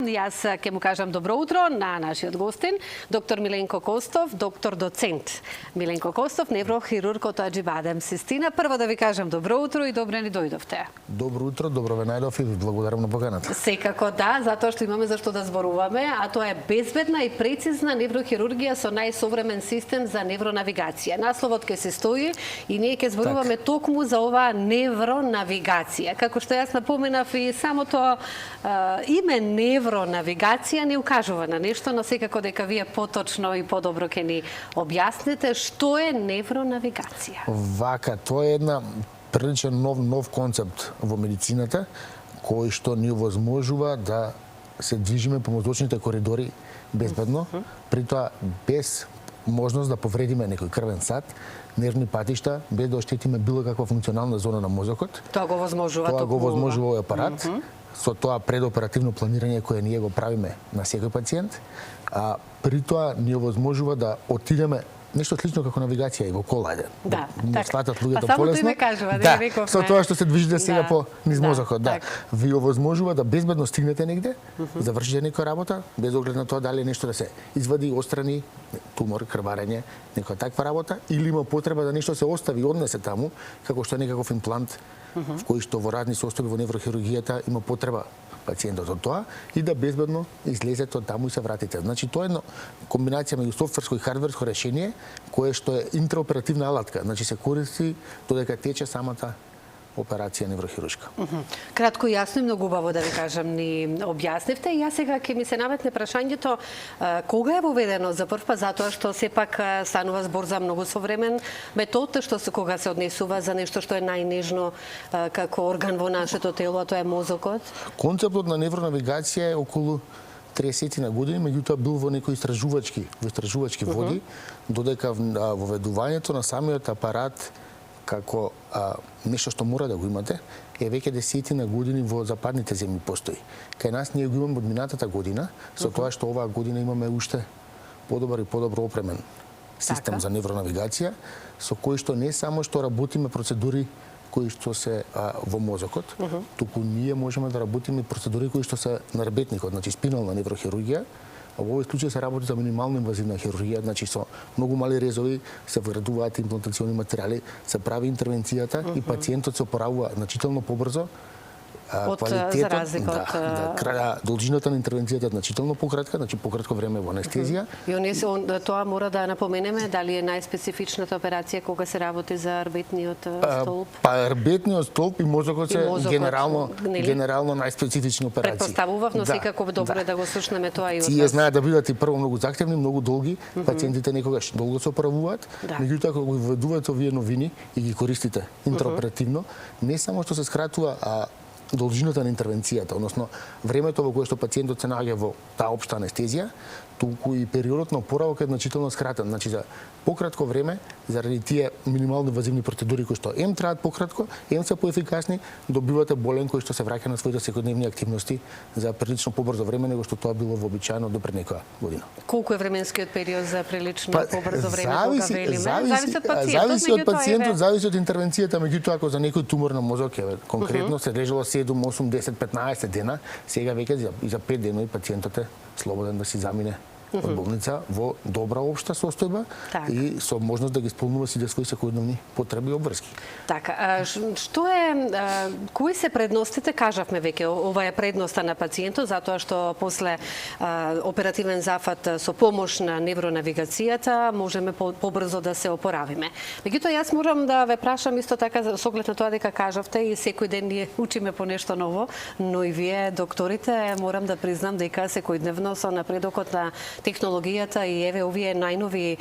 Јас ќе му кажам добро утро на нашиот гостин, доктор Миленко Костов, доктор доцент Миленко Костов, неврохирург од Аџибадем Систина. Прво да ви кажам добро утро и добре ни дојдовте. Добро утро, добро ве најдов и ви благодарам на поканата. Секако да, затоа што имаме зашто да зборуваме, а тоа е безбедна и прецизна неврохирургија со најсовремен систем за невронавигација. Насловот ќе се стои и ние ќе зборуваме токму за оваа невронавигација. Како што јас напоменав и самото име невронавигација не укажува на нешто, но секако дека вие поточно и подобро ќе ни објасните што е невронавигација. Вака, тоа е една приличен нов концепт во медицината, кој што ни овозможува да се движиме по мозочните коридори безбедно, при тоа без можност да повредиме некој крвен сад, нервни патишта, без да оштетиме било каква функционална зона на мозокот. Тоа го возможува овој апарат. Со тоа предоперативно планирање кое ние го правиме на секој пациент, а при тоа ни овозможува да отидеме нешто слично како навигација и во кола. Да, не сватат луѓето полесно. полесно. Само кажува, да, со тоа што се движите сега по низ мозокот, да. Так. Ви овозможува да безбедно стигнете негде, завршите некоја работа, без оглед на тоа дали нешто да се извади, отстрани, тумор, крварење, некоја таква работа, или има потреба да нешто се остави, однесе таму, како што е некаков имплант, в кој што во разни состојби во неврохирургијата има потреба пациентот од тоа и да безбедно излезете од таму и се вратите. Значи тоа е една комбинација меѓу софтверско и хардверско решение кое што е интраоперативна алатка, значи се користи додека тече самата операција неврохируршка. Кратко и јасно и многу убаво да ви кажам ни објаснивте. И јас сега ќе ми се наметне прашањето кога е воведено за прв пат, затоа што сепак станува збор за многу современ метод, што се кога се однесува за нешто што е најнежно како орган во нашето тело, а тоа е мозокот. Концептот на невронавигација е околу 30 на години, меѓутоа бил во некои истражувачки води, додека воведувањето на самиот апарат како нешто што мора да го имате, е веќе 10 на години во западните земји постои. Кај нас ние го имаме од минатата година, со тоа што оваа година имаме уште подобар и подобро опремен систем за невронавигација, со кој што не само што работиме процедури кои што се во мозокот, туку ние можеме да работиме процедури кои што се на ребетникот, значи спинална неврохирургија. А во овој случај се работи за минимално инвазивна хирургија, значи со многу мали резови се вградуваат имплантациони материјали, се прави интервенцијата и пациентот се опоравува значително побрзо. За разлика од должината на интервенцијата е значително пократка, значи пократко време во анестезија. И тоа мора да напоменеме дали е најспецифичната операција кога се работи за рбетниот столб? Па рбетниот столб и мозокот се генерално најспецифични операции. Предпоставував, но секако добро да го слушнеме тоа и од вас. Тие знаат да бидат и прво многу захтевни, многу долги, пациентите некогаш долго се оправуваат, меѓутоа кога ги введувате овие новини и ги користите интраоперативно, не само што се скратува должината на интервенцијата, односно времето во кое што пациентот се наоѓа во таа општа анестезија, туку и периодот на опоравок е значително скратен. Значи за пократко време, заради тие минимално инвазивни процедури кои што траат пократко, се поефикасни, добивате болен кој што се враќа на своите секојдневни активности за прилично побрзо време него што тоа било вообичаено до пред некоја година. Колку е временскиот период за прилично побрзо време кога велиме? Зависи од пациентот, зависи од интервенцијата, меѓутоа ако за некој тумор на мозок конкретно се лежало 7, 8, 10, 15 дена, сега веќе и за 5 денови пациентот е слободен да си замине од болница во добра општа состојба и со можност да ги исполнува сите своји секојдневни потреби и обврски. Така, што е, кои се предностите, кажавме веќе, ова е предноста на пациентот, затоа што после оперативен зафат со помош на невронавигацијата можеме побрзо да се опоравиме. Меѓутоа, јас морам да ве прашам исто така, со оглед на тоа дека кажавте и секој ден ние учиме по нешто ново, но и вие, докторите, морам да признам дека секојдневно со напредокот на технологијата и еве овие најнови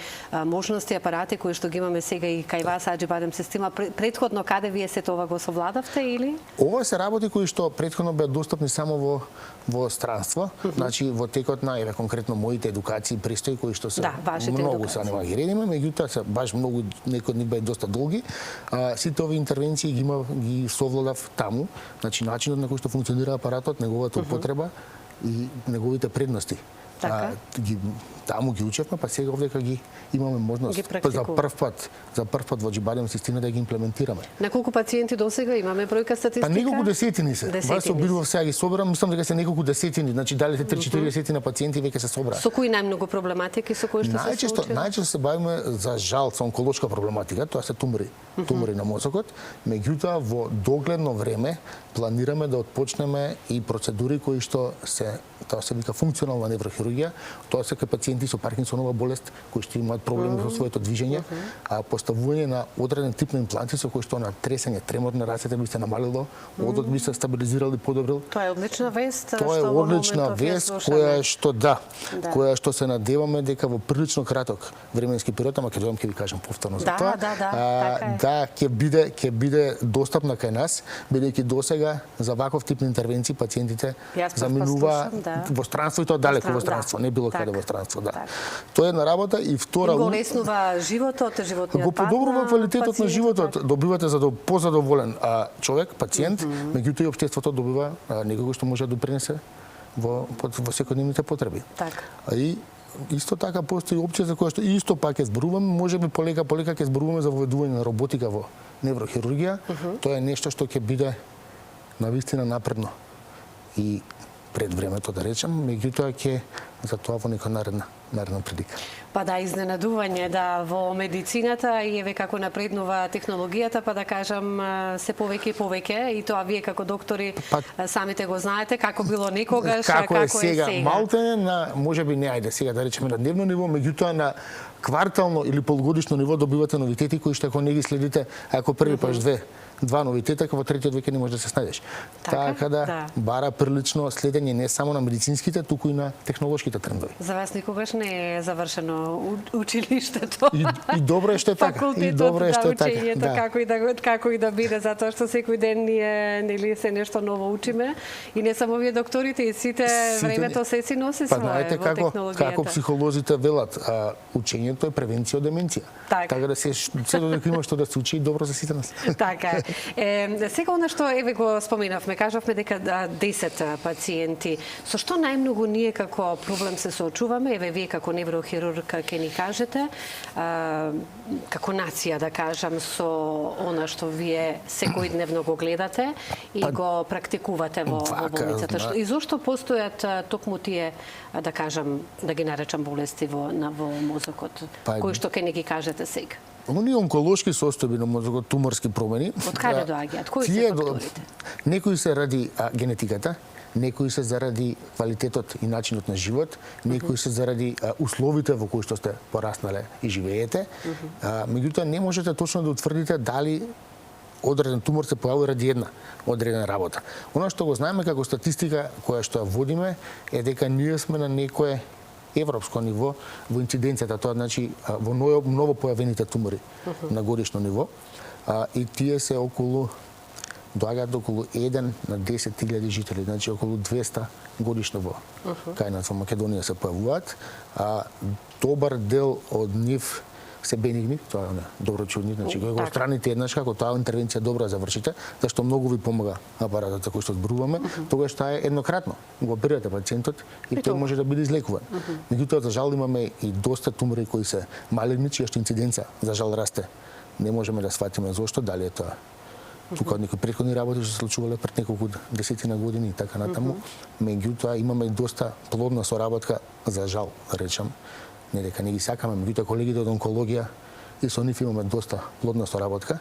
можности, апарати кои што ги имаме сега и кај вас Аџибадем Систина, претходно каде вие сето ова го совладавте или? Ова се работи кои што претходно беа достапни само во странство, значи во текот на еве конкретно моите едукации престои кои што се многу се нема ги редиме, меѓутоа се баш многу некои од нив беа доста долги. Сите овие интервенции ги совладав таму, значи начинот на кој што функционира апаратот, неговата употреба и неговите предности. Така. Таму ги учевме, па сега овдека ги имаме можност за прв пат во Џибадем систина да ги имплементираме. На колку пациенти досега имаме бројка статистика? Па неколку десетини се. Вас се обидував сега ги соберам, мислам дека се неколку десетини, значи далите 3-4 десетина пациенти веќе се собраа. Со кои најмногу проблематики со кои што се случува? Најчесто се бавиме за жал со онколошка проблематика, тоа се тумори на мозокот. Меѓутоа во догледно време планираме да отпочнеме и процедури кои што тоа се вика функционална неврохирургија, тоа се кај пациенти со Паркинсонова болест кои што имаат проблеми со своето движење, а поставување на одреден тип на импланти со кои што на тресење, тремор на рацете би се намалило, одот би се стабилизирал и подобрил. Тоа е одлична вест. Тоа е одлична вест која што се надеваме дека во прилично краток временски период, ама ќе дојдам ќе ви кажам повторно за тоа. Да, ќе биде достапна кај нас, бидејќи досега за ваков тип на интервенции пациентите заминува во странство и тоа далеко во странство, не било каде во странство, да. Тоа е една работа и втора го леснува животот, животниот го подобрува квалитетот на животот, добивате позадоволен човек, пациент, меѓутоа и општеството добива некој што може да допринесе во секојдневните потреби. Така. И исто така постои опција за која што исто пак ќе зборуваме, можеби полека ќе зборуваме за воведување на роботика во неврохирургија. Тоа е нешто што ќе биде навистина напредно и пред времето да речем, меѓутоа ќе за тоа во некоја наредна прилика. Па да, изненадување во медицината и еве како напреднува технологијата, па да кажам се повеќе и повеќе и тоа вие како доктори самите го знаете како било некогаш, како е сега. Малте на можеби не ајде сега да речеме на дневно ниво, меѓутоа на квартално или полугодишно ниво добивате новитети кои што ако не ги следите, ако први паш два новитета, во третиот веќе не може да се снајдеш. Така да бара прилично следење не само на медицинските, туку и на технолошките трендови. За вас никогаш не е завршено училиштето. И добро е што е така. И добро е што е така. Учењето како и да биде, затоа што секој ден ние нели се нешто ново учиме и не само вие докторите, и сите времето се си носи свое во технологијата. Како психолозите велат, учењето е превенција од деменција. Така да се додека има што да се учи и добро за сите нас. Така. Сега она што еве го споменавме, кажавме дека 10 пациенти. Со што најмногу ние како проблем се соочуваме? Еве вие како неврохирург ќе ни кажете, како нација да кажам, со она што вие секојдневно го гледате и го практикувате во болницата. И зошто постојат токму тие, да кажам, да ги наречам болести во мозокот, кои што ќе ни ги кажете сега? Оние онколошки состојби на мозокот, туморски промени. Од каде доаѓаат? Кои се факторите? Некои се ради генетиката, некои се заради квалитетот и начинот на живот, некои се заради условите во кои што сте пораснале и живеете. Меѓутоа не можете точно да утврдите дали одреден тумор се појавува ради една одредена работа. Она што го знаеме како статистика која што ја водиме е дека ние сме на некое европско ниво во инциденцијата, тоа значи во ново појавените тумори на годишно ниво, и тие се доаѓаат околу 1 на 10.000 жители, значи околу 200 годишно кај нас во Македонија се појавуваат. Добар дел од нив се бенигни, тоа е доброчудни, значи кога го страните еднаш како таа интервенција добро завршите, зашто многу ви помага апаратот за кој што зборуваме, тогаш таа е еднократно. Го оперирате пациентот и тој може да биде излекуван. Меѓутоа за жал имаме и доста тумори кои се малигни, чија што инциденца за жал расте. Не можеме да сватиме зошто, дали е тоа тука од некои претходни работи што се случувале пред неколку десетина години и така натаму. Меѓутоа имаме и доста плодна соработка, за жал, да речам. Не дека не ги сакаме, меѓутоа колегите од онкологија и со нив имаме доста плодна соработка.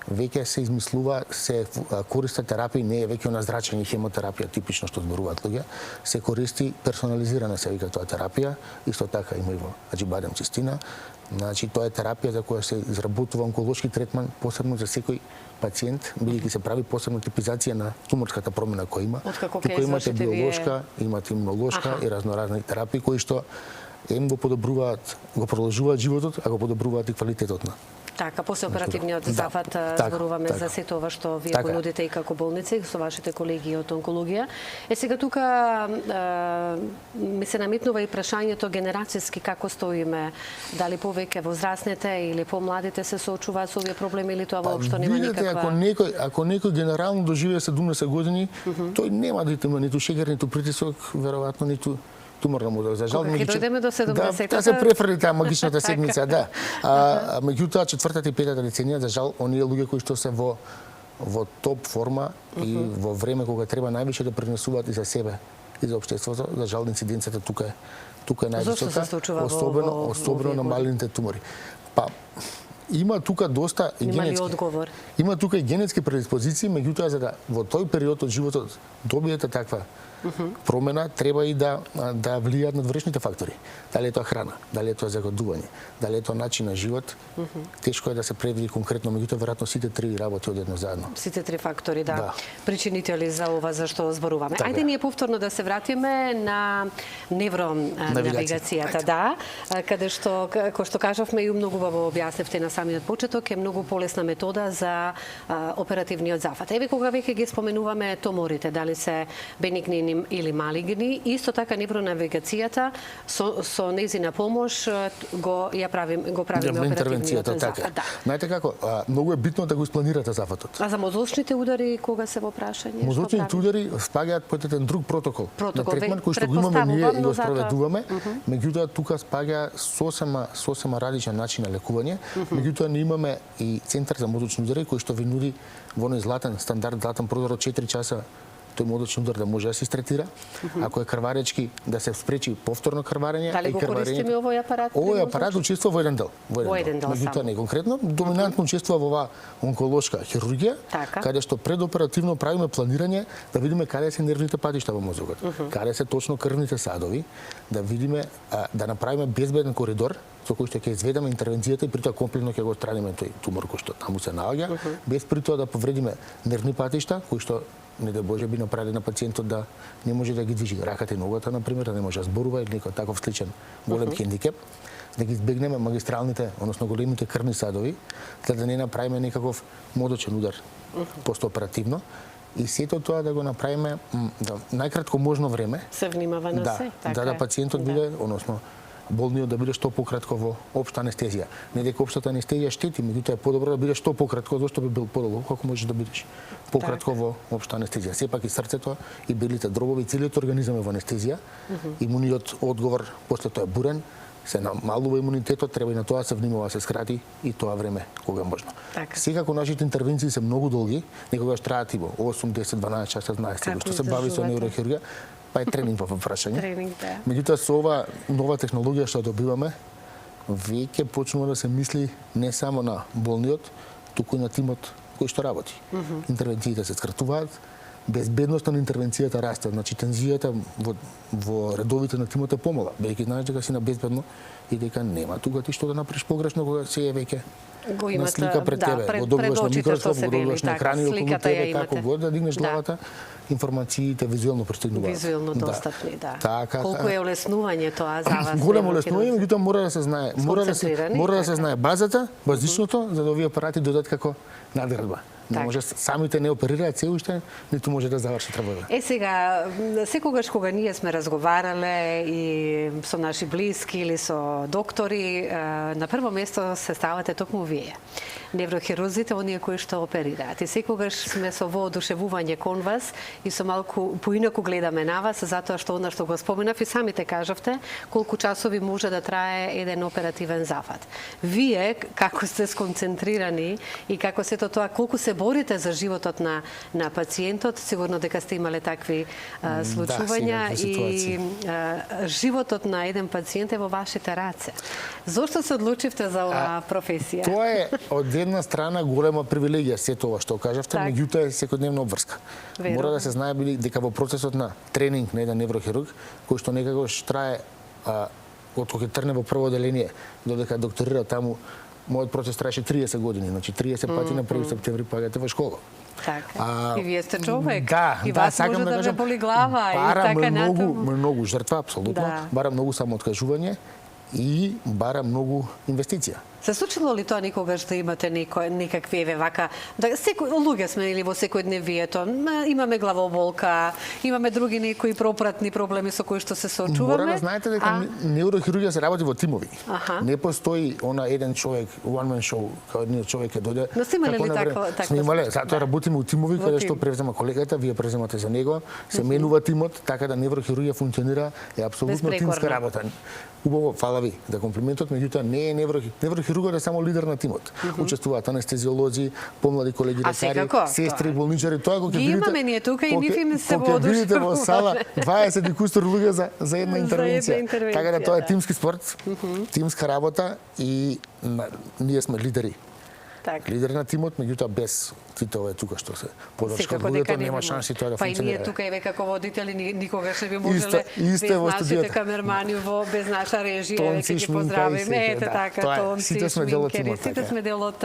Веќе се измислува, се користат терапии, не е веќе она зрачење хемотерапија типично што зборуваат луѓе, се користи персонализирана се вика тоа терапија, исто така има и во Џибадем Цистина. Значи тоа е терапија за која се изработува онколошки третман посебно за секој пациент, бидејќи се прави посебна типизација на туморската промена која има. Тука имате биолошка, имате имунолошка и разноразни терапии кои што го подобруваат, го продолжуваат животот, а го подобруваат и квалитетот на. Така, после оперативниот зафат зборуваме за сето ова што вие го нудите и како болница и со вашите колеги од онкологија. Сега тука ми се наметнува и прашањето генерацијски како стоиме, дали повеќе возрастните или помладите се соочуваат со овие проблеми или тоа воопшто нема никаква. Ако некој генерално доживее 70 години, тој нема да има ниту шеќер, ниту притисок, веројатно ниту тумор на мозок. За жал, Кога ќе дојдеме до 70-та. Да се префрли таа магичната седмица, да. Меѓутоа, четвртата и петата деценија, за жал, оние луѓе кои што се во топ форма и во време кога треба највише да пренесуваат и за себе и за општеството, за жал инциденцията тука е највисока, Зошто се случува особено на малините тумори. Па има тука доста и Има ли генетски. одговор? Има тука и генетски предиспозиции, меѓутоа за да во тој период од животот добиете таква промена, треба и да влијаат надвршните фактори. Дали е тоа храна, дали е тоа загадување, дали е тоа начин на живот, тешко е да се предвиди конкретно, меѓутоа веројатно сите три работи одедно заедно. Сите три фактори, да. Да. Причинители за ова за што зборуваме. Така. Ајде ние повторно да се вратиме на невронавигацијата, да, каде што како што кажавме и многу убаво објасневте на самиот почеток, е многу полесна метода за оперативниот зафат. Еве кога веќе ги споменуваме туморите, дали се бенигни или малигни, исто така невронавигацијата со нејзина помош го правиме оперативниот зафат. Да. Знаете како, многу е битно да го испланирате зафатот. А за мозочните удари кога се во прашање? Мозочните удари спаѓаат по еден друг протокол на третман кој што го имаме ние и го спроведуваме, меѓутоа тука спаѓа сосема различен начин на лекување, меѓутоа не имаме и центар за мозочни удари кој што ви нуди во оној златен стандард, златен прозор од 4 часа тој мозочен удар да може да се истретира. Ако е крваречки, да се спречи повторно крварење. Дали го користиме овој апарат? Овој апарат учествува во еден дел. Во еден дел меѓутоа не конкретно, доминантно учествува во оваа онколошка хирургија, каде што предоперативно правиме планирање да видиме каде се нервните патишта во мозокот, каде се точно крвните садови, да видиме да направиме безбеден коридор со кој што ќе изведеме интервенцијата и при тоа комплетно ќе го отстраниме тој тумор кој што таму се наоѓа, без при тоа да повредиме нервни патишта кои што не да Боже би направили на пациентот да не може да ги движи раката и ногата, например, да не може да зборува или некој таков сличен голем хендикеп, да ги избегнеме магистралните, односно големите крвни садови, за да не направиме некаков мозочен удар постоперативно. И сето тоа да го направиме најкратко можно време. Се внимава на се, така да пациентот биде, односно болниот да биде што пократко во општа анестезија. Не дека општата анестезија штети, меѓутоа е подобро да биде што пократко, зашто би бил подолго како можеш да бидеш пократко во општа анестезија. Сепак и срцето и белите дробови, целиот организам е во анестезија. Имуниот одговор после тоа е бурен, се намалува имунитетот, треба и на тоа се внимава, се скрати и тоа време кога е можно. Секако нашите интервенции се многу долги, некогаш траат и во 8, 10, 12 часа, знаеш, што се бави со неврохирургија, па е тренинг во прашање. Меѓутоа со ова нова технологија што добиваме, веќе почнува да се мисли не само на болниот, туку и на тимот кој што работи. Интервенциите се скратуваат, безбедноста на интервенцијата расте, значи тензијата во редовите на тимот е помала, веќе знаеш дека си на безбедно и дека нема тука ти што да направиш погрешно кога се е веќе на слика пред тебе, го добиваш на микроскоп, го добиваш на екрани околу тебе, како god да дигнеш главата, информациите визуелно пристигнуваат. Визуелно достапни, да. Колку е олеснување тоа за вас? Големо олеснување, меѓутоа мора да се знае, мора да се знае базата, базичното, за да овие апарати дојдат како надградба. Не може самите не оперираат се уште, ниту може да завршат работа. Сега, секогаш кога ние сме разговарале и со наши блиски или со доктори, на прво место се ставате токму вие. Неврохирурзите, оние кои што оперираат. И секогаш сме со воодушевување кон вас и со малку поинаку гледаме на вас, затоа што она што го споменав и самите кажавте, колку часови може да трае еден оперативен зафат. Вие, како сте сконцентрирани и како сето тоа, колку се борите за животот на пациентот, сигурно дека сте имале такви случувања и животот на еден пациент е во вашите раце. Зошто се одлучивте за оваа професија? Тоа е од една страна голема привилегија сето ова што кажавте, меѓутоа е секојдневна обврска. Мора да се знае дека во процесот на тренинг на еден неврохирург, кој што некогаш трае од кога трне во прво оделение додека докторира таму, мојот процес траеше 30 години, значи 30 пати на 1 септември паѓате во школа. Така. И вие сте човек. И вас може да ве боли глава и така натаму. Бара многу жртва, апсолутно. Бара многу самооткажување и бара многу инвестиција. Се случило ли тоа никогаш да имате некакви вака, да секој луѓе сме или во секојдневието, имаме главоболка, имаме други некои пропратни проблеми со кои што се соочуваме? Мора да знаете дека неврохирургија се работи во тимови. Аха. Не постои она еден човек, one man show, кај едниот човек ќе дојде. Но сте имале ли таква? Сме имале, затоа работиме у тимови каде што превзема колегата, вие преземате за него, се менува тимот, така да неврохирургија функционира, е апсолутно тимска работа. Убаво, фала ви, да комплиментот, меѓутоа не е неврохирургот е само лидер на тимот. Учествуваат анестезиолози, помлади колеги лекари, сестри, болничари, тоа кога ќе видите. Имаме ние тука и нив им се кога видите во сала 20 и кустор луѓе за една интервенција. Така да тоа е тимски спорт, тимска работа и ние сме лидери. Лидер на тимот, меѓутоа без Титове тука што се подршка од луѓето, нема шанси тоа да функционира. Па и ние тука еве како водители никогаш не би можеле без нашите камермани без наша режија, веќе ги поздравиме. Ете така, тонци, шминкери, сите сме дел од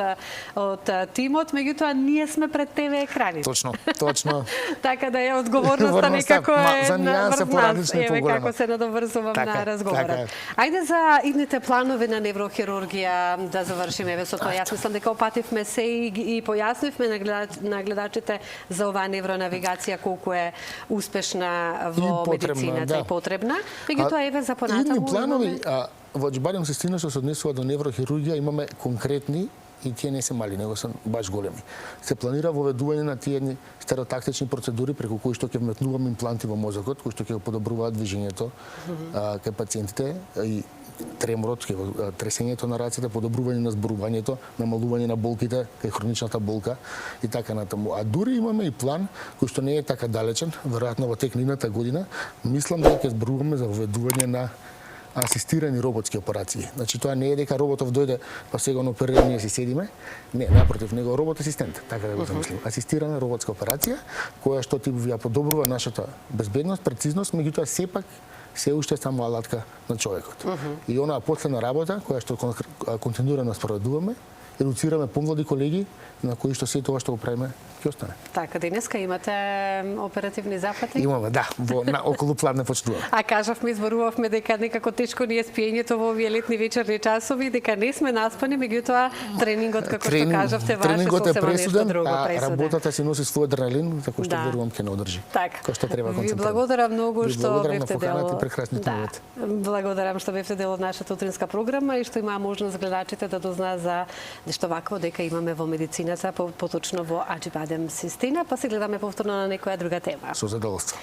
тимот, меѓутоа ние сме пред ТВ екрани. Точно. Така да е одговорноста некако е за нијанса поразлична и поголема. Како се надоврзувам на разговорот. Ајде за идните планови на неврохирургија да завршиме еве со тоа. Јас мислам дека опативме се и појаснивме на гледачите за оваа невронавигација колку е успешна во медицината и потребна. Меѓутоа еве за понатаму. Идни планови во Џибадем Систина што се однесува до неврохирургија имаме конкретни и тие не се мали, него се баш големи. Се планира воведување на тие едни стереотактични процедури преку кои што ќе вметнуваме импланти во мозокот, кои што ќе подобруваат движењето кај пациентите и треморот, тресењето на рацете, подобрување на зборувањето, намалување на болките, кај хроничната болка и така натаму. А дури имаме и план кој што не е така далечен, веројатно во тек на идната година, мислам дека ќе зборуваме за воведување на асистирани роботски операции. Значи тоа не е дека роботов дојде па сега он оперира ние си седиме. Не, напротив, него е робот асистент, така да го замислим. Асистирана роботска операција која што ти ја подобрува нашата безбедност, прецизност, меѓутоа сепак се уште само алатка на човекот. И онаа последна работа која што континуирано спроведуваме, едуцираме помлади колеги на кои што се тоа што го правиме ќе остане. Така, денеска имате оперативни зафати? Имаме, да, околу план не почнуваме. А кажавме, изборувавме дека некако тешко ни е спиењето во овие летни вечерни часови, дека не сме наспани, меѓутоа тренингот, како што кажавте, ваше сосема нешто друго пресуден. Работата си носи свој адреналин, така што верувам ќе не одржи. Така. Кој што треба концентрирано. Ви благодарам многу што бевте дел. Благодарам што бевте дел од нашата утринска програма и што имаа можност гледачите да дознаат за нешто вакво дека имаме во медицината, поточно во Џибадем Систина, па се гледаме повторно на некоја друга тема. Со задоволство.